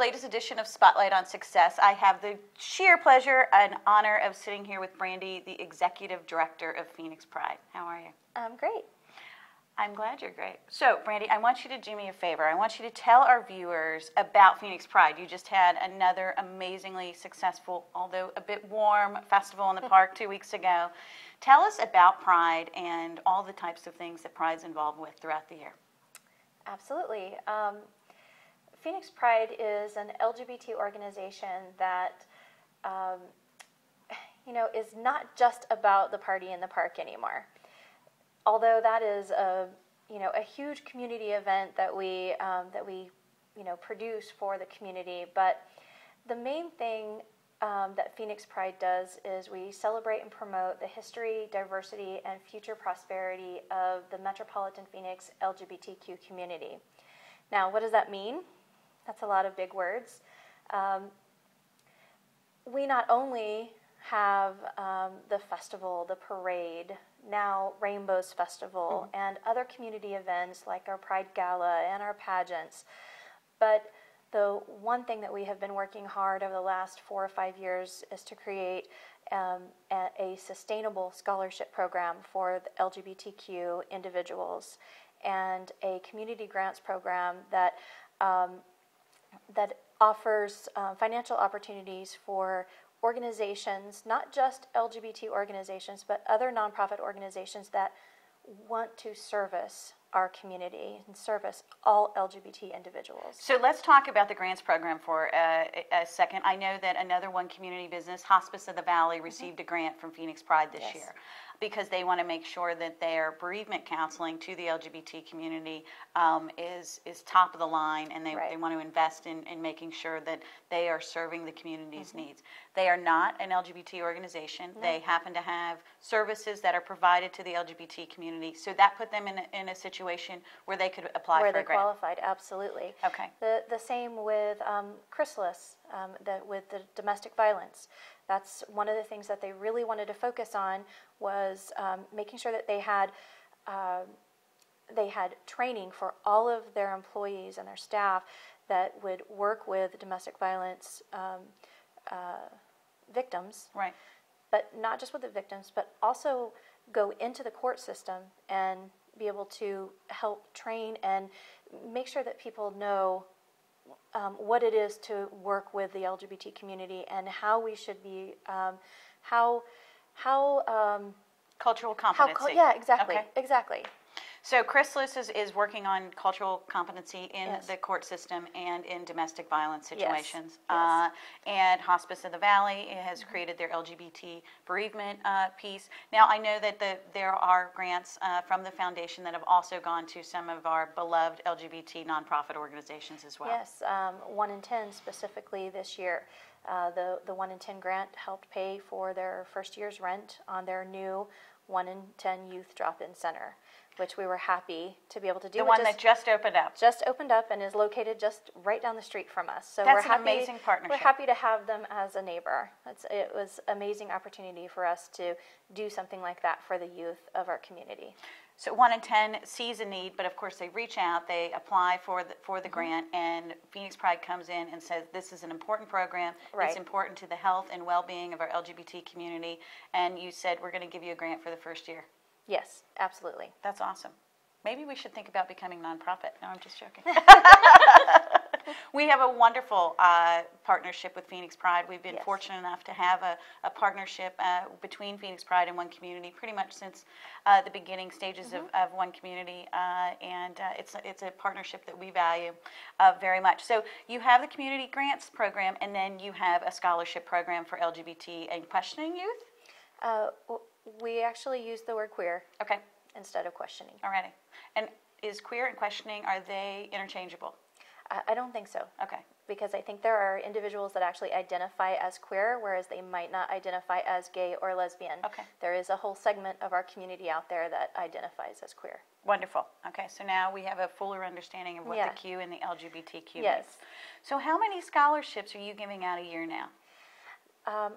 latest edition of Spotlight on Success. I have the sheer pleasure and honor of sitting here with Brandi, the Executive Director of Phoenix Pride. How are you? I'm great. I'm glad you're great. So, Brandi, I want you to do me a favor. I want you to tell our viewers about Phoenix Pride. You just had another amazingly successful, although a bit warm, festival in the park 2 weeks ago. Tell us about Pride and all the types of things that Pride's involved with throughout the year. Absolutely. Phoenix Pride is an LGBT organization that, is not just about the party in the park anymore. Although that is a huge community event that we produce for the community, but the main thing that Phoenix Pride does is we celebrate and promote the history, diversity, and future prosperity of the Metropolitan Phoenix LGBTQ community. Now, what does that mean? That's a lot of big words. We not only have the festival, the parade, now Rainbows Festival, and other community events like our Pride Gala and our pageants, but the one thing that we have been working hard over the last 4 or 5 years is to create a sustainable scholarship program for the LGBTQ individuals and a community grants program that offers financial opportunities for organizations, not just LGBT organizations, but other nonprofit organizations that want to service our community and service all LGBT individuals. So let's talk about the grants program for a second. I know that another one community business, Hospice of the Valley, received a grant from Phoenix Pride this year because they want to make sure that their bereavement counseling to the LGBT community is top of the line, and they want to invest in making sure that they are serving the community's needs. They are not an LGBT organization. No. They happen to have services that are provided to the LGBT community, so that put them in a situation where they could apply for a grant. Where they qualified, absolutely. Okay. The same with Chrysalis, with the domestic violence. That's one of the things that they really wanted to focus on was making sure that they had training for all of their employees and their staff that would work with domestic violence victims. Right. But not just with the victims, but also go into the court system and be able to help train and make sure that people know what it is to work with the LGBT community and how we should be, cultural competency. Yeah, exactly, Okay. exactly. So Chrysalis is working on cultural competency in the court system and in domestic violence situations. Yes. And Hospice of the Valley has created their LGBT bereavement piece. Now, I know that there are grants from the foundation that have also gone to some of our beloved LGBT nonprofit organizations as well. Yes, 1 in 10 specifically this year. The 1 in 10 grant helped pay for their first year's rent on their new 1 in 10 youth drop-in center, which we were happy to be able to do. The one that just opened up. Just opened up and is located just right down the street from us. So That's an amazing partnership. We're happy to have them as a neighbor. It was an amazing opportunity for us to do something like that for the youth of our community. So 1 in 10 sees a need, but of course they reach out, they apply for the grant, and Phoenix Pride comes in and says this is an important program. Right. It's important to the health and well-being of our LGBT community, and you said we're going to give you a grant for the first year. Yes, absolutely. That's awesome. Maybe we should think about becoming nonprofit. No, I'm just joking. We have a wonderful partnership with Phoenix Pride. We've been fortunate enough to have a partnership between Phoenix Pride and One Community pretty much since the beginning stages of One Community, and it's a partnership that we value very much. So you have the community grants program, and then you have a scholarship program for LGBT and questioning youth? We actually use the word queer instead of questioning. Alrighty. And is queer and questioning, are they interchangeable? I don't think so. Okay. Because I think there are individuals that actually identify as queer, whereas they might not identify as gay or lesbian. Okay. There is a whole segment of our community out there that identifies as queer. Wonderful. Okay, so now we have a fuller understanding of what the Q and the LGBTQ means. Yes. So how many scholarships are you giving out a year now?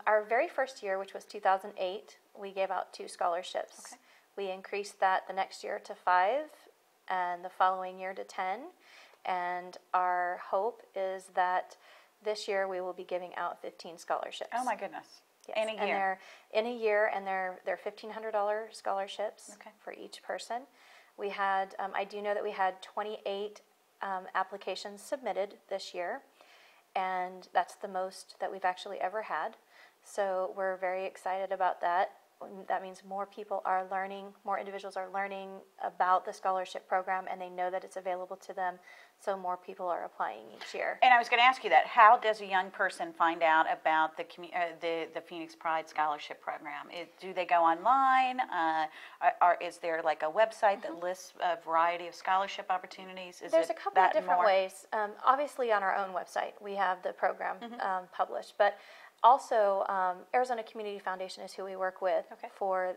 Our very first year, which was 2008, we gave out 2 scholarships. Okay. We increased that the next year to 5, and the following year to 10. And our hope is that this year we will be giving out 15 scholarships. Oh my goodness. Yes. In a And year. they're in a year, and they're $1,500 scholarships for each person. We had, I do know that we had 28 applications submitted this year, and that's the most that we've actually ever had. So we're very excited about that. That means more people are learning, more individuals are learning about the scholarship program, and they know that it's available to them, so more people are applying each year. And I was going to ask you that. How does a young person find out about the Phoenix Pride Scholarship Program? Do they go online? Is there like a website that lists a variety of scholarship opportunities? There's a couple of different ways. Obviously on our own website, we have the program published, but also, Arizona Community Foundation is who we work with for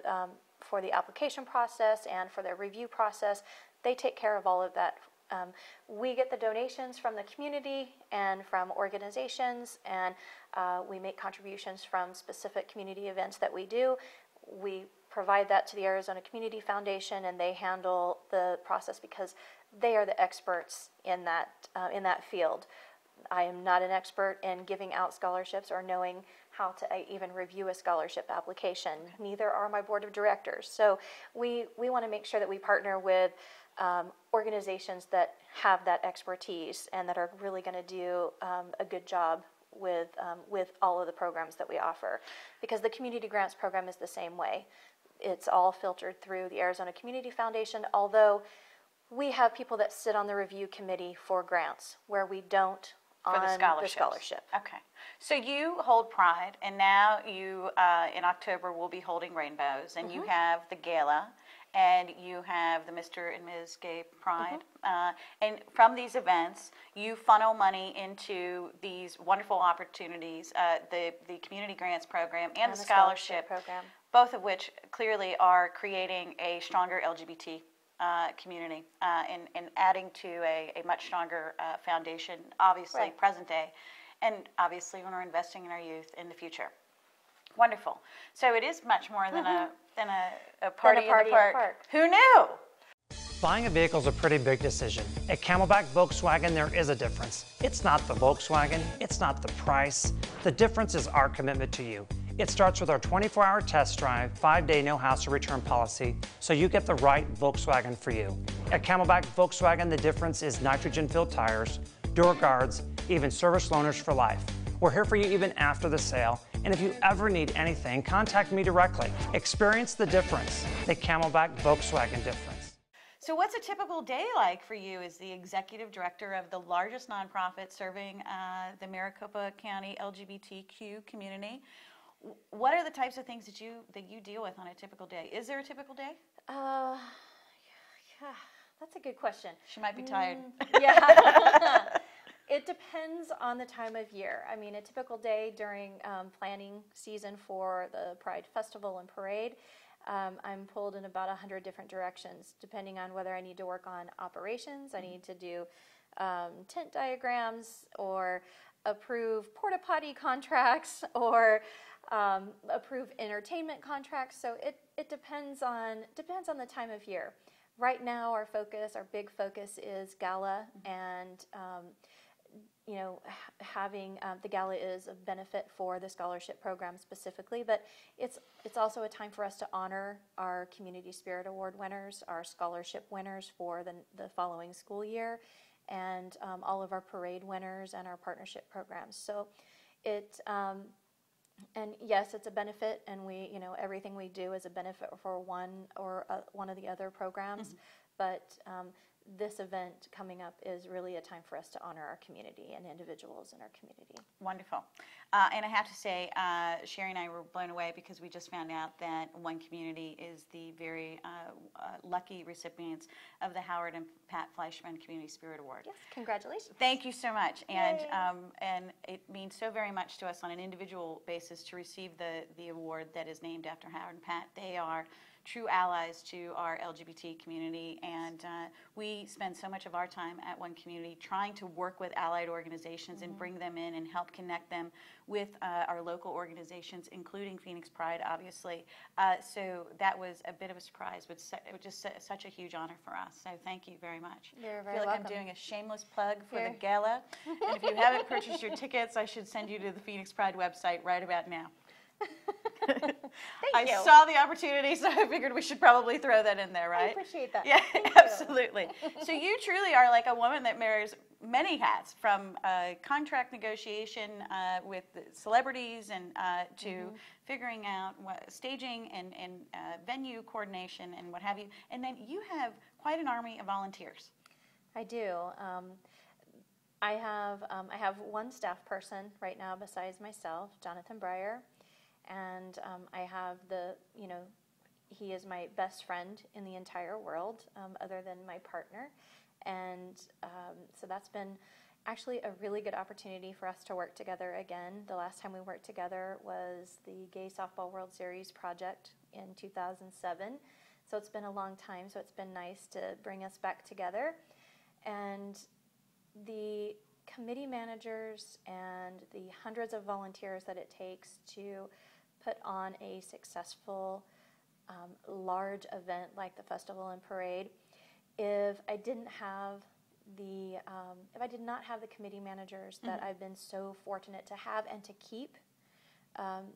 the application process and for the review process. They take care of all of that. We get the donations from the community and from organizations, and we make contributions from specific community events that we do. We provide that to the Arizona Community Foundation, and they handle the process because they are the experts in that field. I am not an expert in giving out scholarships or knowing how to even review a scholarship application. Neither are my board of directors. So we want to make sure that we partner with organizations that have that expertise and that are really going to do a good job with all of the programs that we offer. Because the Community Grants Program is the same way. It's all filtered through the Arizona Community Foundation, although we have people that sit on the review committee for grants where we don't for the scholarship. Okay. So you hold Pride, and now you, in October, will be holding Rainbows, and you have the gala, and you have the Mr. and Ms. Gay Pride. And from these events, you funnel money into these wonderful opportunities, the Community Grants Program and the scholarship program, both of which clearly are creating a stronger LGBT community and adding to a much stronger foundation, obviously present day, and obviously when we're investing in our youth in the future. Wonderful. So it is much more than a party in the park. Who knew? Buying a vehicle is a pretty big decision. At Camelback Volkswagen, there is a difference. It's not the Volkswagen, it's not the price. The difference is our commitment to you. It starts with our 24-hour test drive, 5-day no-hassle-return policy, so you get the right Volkswagen for you. At Camelback Volkswagen, the difference is nitrogen-filled tires, door guards, even service loaners for life. We're here for you even after the sale, and if you ever need anything, contact me directly. Experience the difference, the Camelback Volkswagen difference. So what's a typical day like for you as the executive director of the largest nonprofit serving the Maricopa County LGBTQ community? What are the types of things that you deal with on a typical day? Is there a typical day? Yeah, that's a good question. She might be tired. Yeah. It depends on the time of year. I mean, a typical day during planning season for the Pride Festival and Parade, I'm pulled in about 100 different directions, depending on whether I need to work on operations, I need to do tent diagrams, or approve porta potty contracts, or approve entertainment contracts. So it depends on the time of year. Right now, our big focus is gala, and having the gala is a benefit for the scholarship program specifically, but it's also a time for us to honor our Community Spirit Award winners, our scholarship winners for the following school year, and all of our parade winners and our partnership programs. So and yes, it's a benefit, and everything we do is a benefit for one of the other programs, but this event coming up is really a time for us to honor our community and individuals in our community. Wonderful. And I have to say, Sherry and I were blown away because we just found out that one community is the very lucky recipients of the Howard and Pat Fleischman Community Spirit Award. Yes, congratulations. Thank you so much. And it means so very much to us on an individual basis to receive the award that is named after Howard and Pat. They are true allies to our LGBT community, and we spend so much of our time at One Community trying to work with allied organizations and bring them in and help connect them with our local organizations, including Phoenix Pride, obviously. So that was a bit of a surprise, but it was just such a huge honor for us. So thank you very much. You're very I feel like welcome. I'm doing a shameless plug for the gala. And if you haven't purchased your tickets, I should send you to the Phoenix Pride website right about now. Thank you. I saw the opportunity, so I figured we should probably throw that in there, right? I appreciate that. Yeah, absolutely. So you truly are like a woman that wears many hats, from contract negotiation with the celebrities and to figuring out staging and venue coordination and what have you. And then you have quite an army of volunteers. I do. I have one staff person right now besides myself, Jonathan Breyer, and I have he is my best friend in the entire world, other than my partner, and so that's been actually a really good opportunity for us to work together again. The last time we worked together was the Gay Softball World Series project in 2007, so it's been a long time, so it's been nice to bring us back together. And the committee managers and the hundreds of volunteers that it takes to put on a successful large event like the Festival and Parade, if I did not have the committee managers that I've been so fortunate to have and to keep,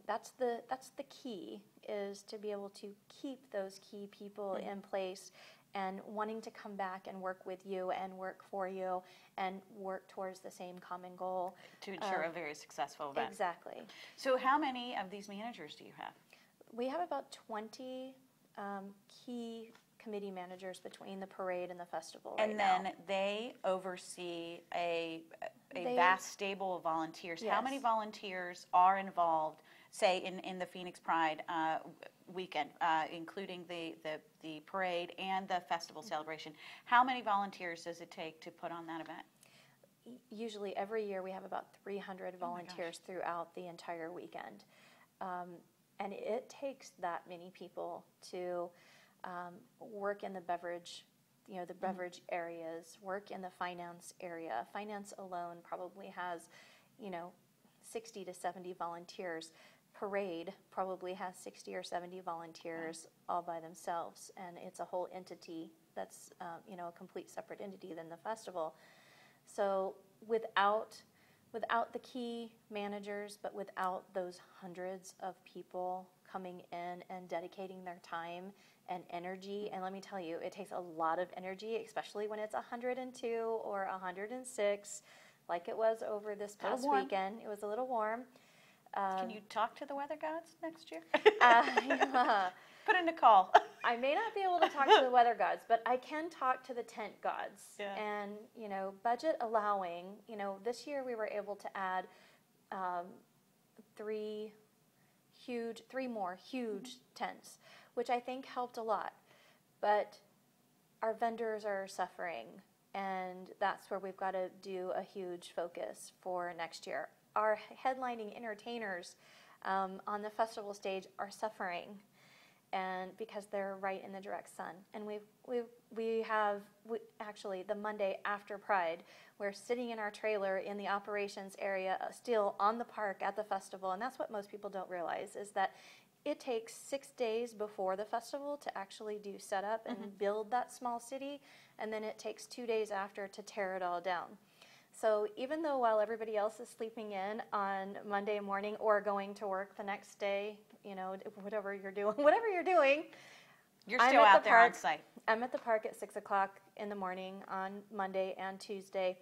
that's the key, is to be able to keep those key people in place and wanting to come back and work with you and work for you and work towards the same common goal. To ensure a very successful event. Exactly. So how many of these managers do you have? We have about 20 key committee managers between the parade and the festival right now. And then they oversee a vast stable of volunteers. Yes. How many volunteers are involved, say, in the Phoenix Pride weekend, including the parade and the festival celebration? How many volunteers does it take to put on that event? Usually every year we have about 300 volunteers throughout the entire weekend. And it takes that many people to work in the beverage, the beverage areas, work in the finance area. Finance alone probably has, 60 to 70 volunteers. Parade probably has 60 or 70 volunteers all by themselves, and it's a whole entity that's, a complete separate entity than the festival. So without the key managers, but without those hundreds of people coming in and dedicating their time and energy, and let me tell you, it takes a lot of energy, especially when it's 102 or 106, like it was over this past weekend. It was a little warm. Can you talk to the weather gods next year? Put in a call. I may not be able to talk to the weather gods, but I can talk to the tent gods. Yeah. And, budget allowing, this year we were able to add three more huge tents, which I think helped a lot. But our vendors are suffering, and that's where we've got to do a huge focus for next year. Our headlining entertainers on the festival stage are suffering, and because they're right in the direct sun. And we actually the Monday after Pride, we're sitting in our trailer in the operations area, still on the park at the festival. And that's what most people don't realize, is that it takes 6 days before the festival to actually do setup and build that small city, and then it takes 2 days after to tear it all down. So even though while everybody else is sleeping in on Monday morning or going to work the next day, whatever you're doing, You're still out there on site. I'm at the park at 6 o'clock in the morning on Monday and Tuesday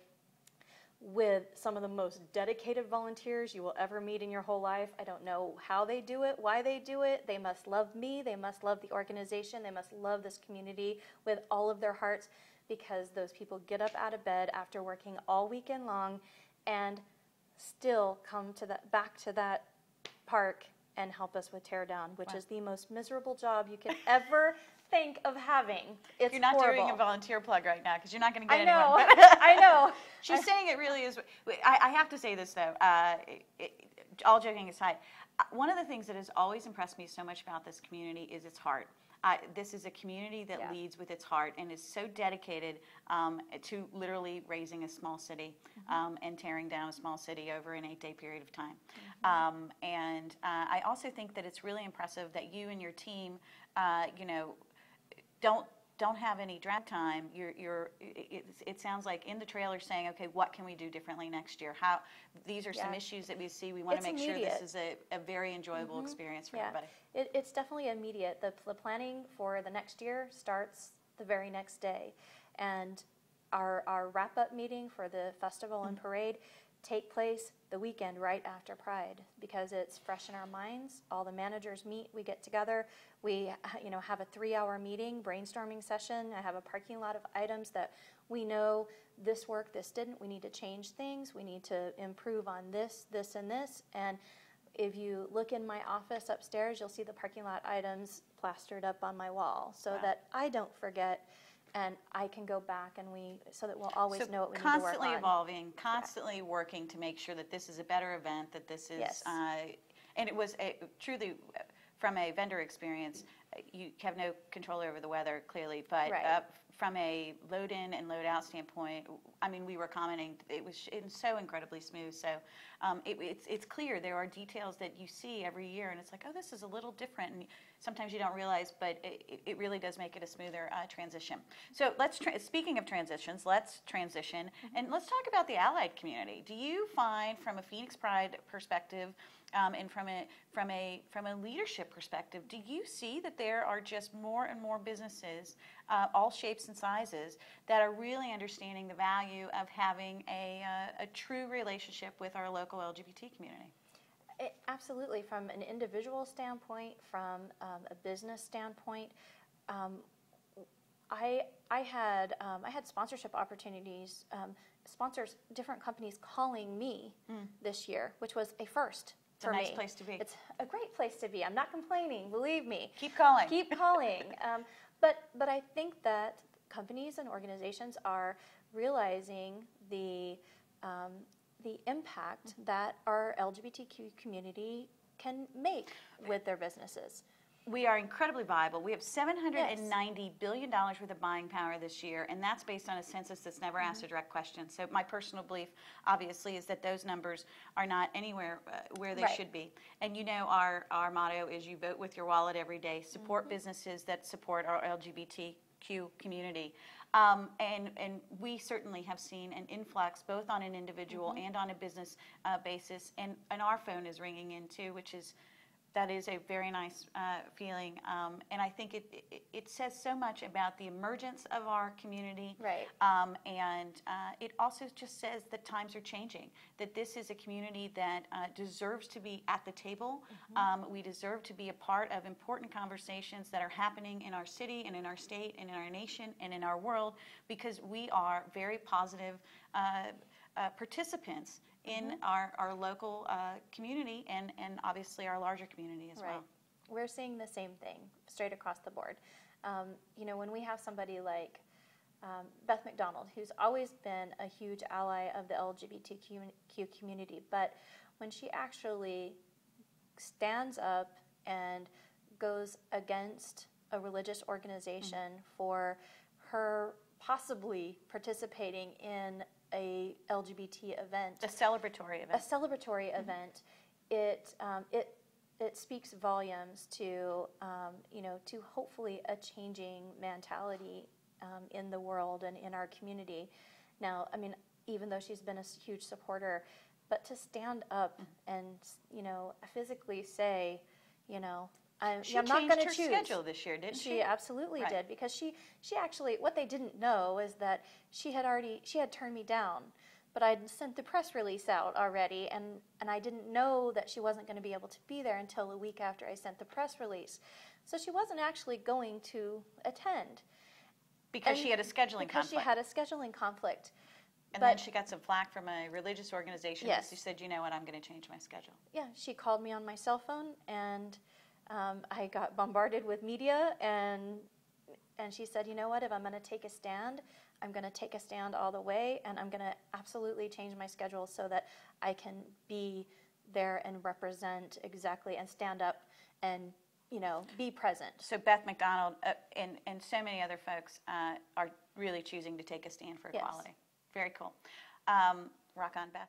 with some of the most dedicated volunteers you will ever meet in your whole life. I don't know how they do it, why they do it. They must love me. They must love the organization. They must love this community with all of their hearts, because those people get up out of bed after working all weekend long and still come back to that park and help us with tear down, which is the most miserable job you can ever think of having. It's You're not horrible. doing a volunteer plug right now, because you're not going to get I know. anyone. I know. She's saying it really is. I have to say this, though, all joking aside, one of the things that has always impressed me so much about this community is its heart. this is a community that Yeah. leads with its heart and is so dedicated to literally raising a small city and tearing down a small city over an 8-day period of time. And I also think that it's really impressive that you and your team, you know, don't have any drag time. It sounds like in the trailer saying, okay, what can we do differently next year? These are some issues that we see. We want to make sure this is a very enjoyable experience for everybody. It's definitely immediate. The planning for the next year starts the very next day. And our wrap-up meeting for the festival and parade take place the weekend right after Pride, because it's fresh in our minds. All the managers meet, we get together, we have a 3-hour meeting, brainstorming session. I have a parking lot of items that we know this worked, this didn't, we need to change things, we need to improve on this, this, and this. And if you look in my office upstairs, you'll see the parking lot items plastered up on my wall so that I don't forget. And I can go back so that we'll always know what we need to work on. Constantly evolving, constantly working to make sure that this is a better event, that this is, and it was truly, from a vendor experience, you have no control over the weather, clearly, but from a load-in and load-out standpoint, I mean, we were commenting, it was so incredibly smooth. So it's clear there are details that you see every year, and it's like, oh, this is a little different, and sometimes you don't realize, but it really does make it a smoother transition. So speaking of transitions, let's transition, and let's talk about the allied community. Do you find, from a Phoenix Pride perspective, and from a leadership perspective, do you see that there are just more and more businesses, all shapes and sizes, that are really understanding the value of having a true relationship with our local LGBT community? Absolutely. From an individual standpoint, from a business standpoint, I had sponsorship opportunities, different companies calling me this year, which was a first. It's a nice place to be. It's a great place to be. I'm not complaining, believe me. Keep calling. Keep calling. But I think that companies and organizations are realizing the impact that our LGBTQ community can make with their businesses. We are incredibly viable. We have $790 billion worth of buying power this year, and that's based on a census that's never asked a direct question. So my personal belief, obviously, is that those numbers are not anywhere where they should be. And you know, our motto is you vote with your wallet every day, support businesses that support our LGBTQ community. And we certainly have seen an influx both on an individual and on a business basis, and our phone is ringing in too, that is a very nice feeling, and I think it says so much about the emergence of our community, and it also just says that times are changing, that this is a community that deserves to be at the table. We deserve to be a part of important conversations that are happening in our city and in our state and in our nation and in our world, because we are very positive participants in our local community and obviously our larger community as well. We're seeing the same thing straight across the board. You know, when we have somebody like Beth McDonald, who's always been a huge ally of the LGBTQ community, but when she actually stands up and goes against a religious organization for her possibly participating in a LGBT event, a celebratory event, it speaks volumes to to hopefully a changing mentality in the world and in our community. Now, I mean, even though she's been a huge supporter, but to stand up and physically say, I'm not going to choose. She changed her schedule this year, didn't she? She absolutely did, because she actually, what they didn't know is that she had turned me down, but I'd sent the press release out already, and I didn't know that she wasn't going to be able to be there until a week after I sent the press release. So she wasn't actually going to attend. Because she had a scheduling conflict. Because she had a scheduling conflict. And then she got some flack from a religious organization. Yes. She said, you know what, I'm going to change my schedule. Yeah, she called me on my cell phone, and I got bombarded with media, and she said, you know what, if I'm going to take a stand, I'm going to take a stand all the way, and I'm going to absolutely change my schedule so that I can be there and represent exactly and stand up and be present. So Beth McDonald and so many other folks are really choosing to take a stand for Yes. equality. Very cool. Rock on, Beth.